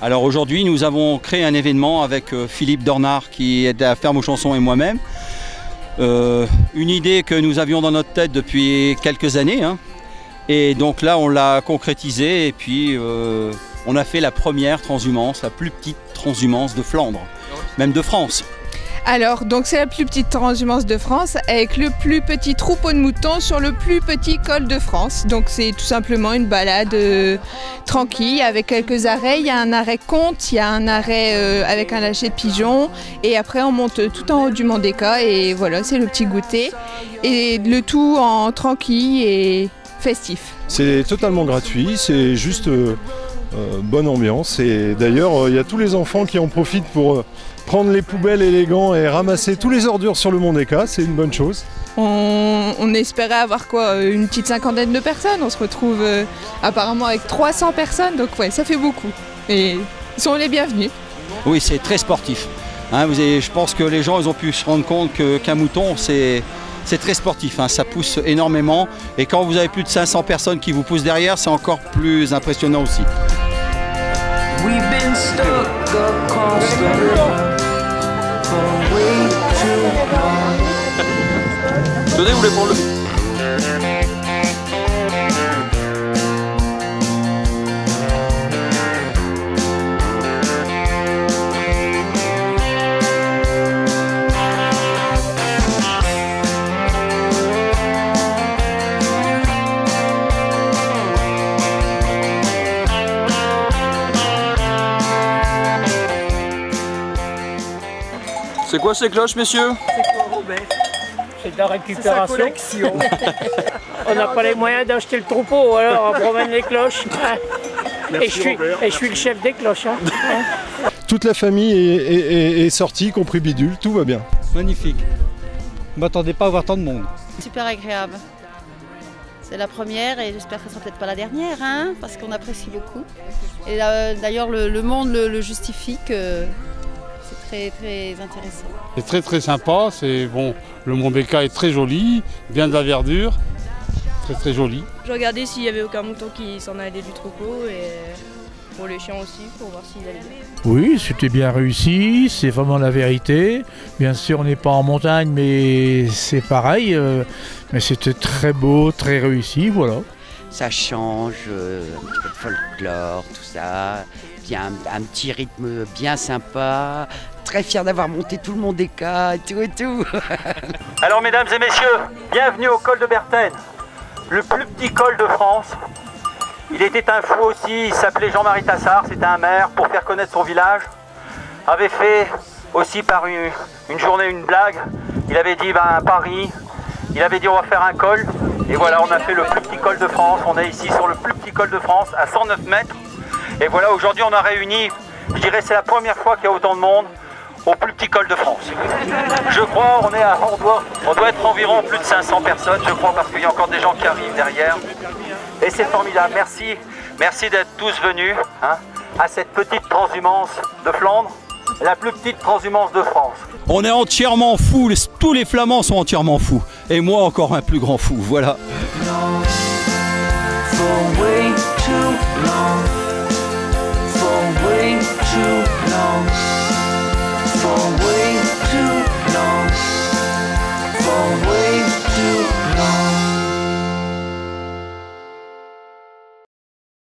Alors aujourd'hui, nous avons créé un événement avec Philippe Dornard qui est à la ferme aux chansons et moi-même. Une idée que nous avions dans notre tête depuis quelques années. Hein. Et donc là, on l'a concrétisé et puis on a fait la première transhumance, la plus petite transhumance de Flandre, même de France. Alors, donc c'est la plus petite transhumance de France avec le plus petit troupeau de moutons sur le plus petit col de France. Donc c'est tout simplement une balade tranquille avec quelques arrêts. Il y a un arrêt Comte, il y a un arrêt avec un lâcher de pigeons et après on monte tout en haut du Mont des Cas et voilà, c'est le petit goûter. Et le tout en tranquille et festif. C'est totalement gratuit, c'est juste bonne ambiance et d'ailleurs il y a tous les enfants qui en profitent pour prendre les poubelles et les gants et ramasser tous les ordures sur le Mont des Cas, c'est une bonne chose. On espérait avoir quoi, une petite cinquantaine de personnes, on se retrouve apparemment avec 300 personnes, donc ouais, ça fait beaucoup. Et ils sont les bienvenus. Oui, c'est très sportif. Hein, je pense que les gens ils ont pu se rendre compte qu'un mouton, c'est très sportif, hein, ça pousse énormément. Et quand vous avez plus de 500 personnes qui vous poussent derrière, c'est encore plus impressionnant aussi. Tenez, vous voulez prendre le... C'est quoi ces cloches, messieurs? C'est quoi, Robert? C'est de la récupération. On n'a pas les moyens d'acheter le troupeau, alors on promène les cloches. Et je suis le chef des cloches. Hein. Toute la famille est sortie, y compris Bidule, tout va bien. Magnifique. Je ne m'attendais pas à voir tant de monde. Super agréable. C'est la première et j'espère que ce ne sera peut-être pas la dernière, hein, parce qu'on apprécie beaucoup. Et d'ailleurs, le monde le justifie que c'est très intéressant. C'est très sympa, c'est bon, le Mont des Cas est très joli, bien de la verdure, très joli. Je regardais s'il n'y avait aucun mouton qui s'en allait du troupeau et pour les chiens aussi, pour voir s'ils allaient bien. Oui, c'était bien réussi, c'est vraiment la vérité. Bien sûr, on n'est pas en montagne, mais c'est pareil. Mais c'était très beau, très réussi, voilà. Ça change, un petit peu de folklore, tout ça. Bien, un petit rythme bien sympa. Très fier d'avoir monté tout le Mont des Cas et tout. Alors mesdames et messieurs, bienvenue au col de Bertène, le plus petit col de France. Il était un fou aussi, il s'appelait Jean-Marie Tassard, c'était un maire pour faire connaître son village. Avait fait aussi par une journée une blague, il avait dit Paris, il avait dit on va faire un col. Et voilà, on a fait le plus petit col de France, on est ici sur le plus petit col de France à 109 mètres. Et voilà, aujourd'hui on a réuni, je dirais c'est la première fois qu'il y a autant de monde au plus petit col de France. Je crois, on doit être environ plus de 500 personnes, je crois, parce qu'il y a encore des gens qui arrivent derrière. Et c'est formidable, merci d'être tous venus hein, à cette petite transhumance de Flandre, la plus petite transhumance de France. On est entièrement fous, tous les Flamands sont entièrement fous. Et moi encore un plus grand fou, voilà. For way too long.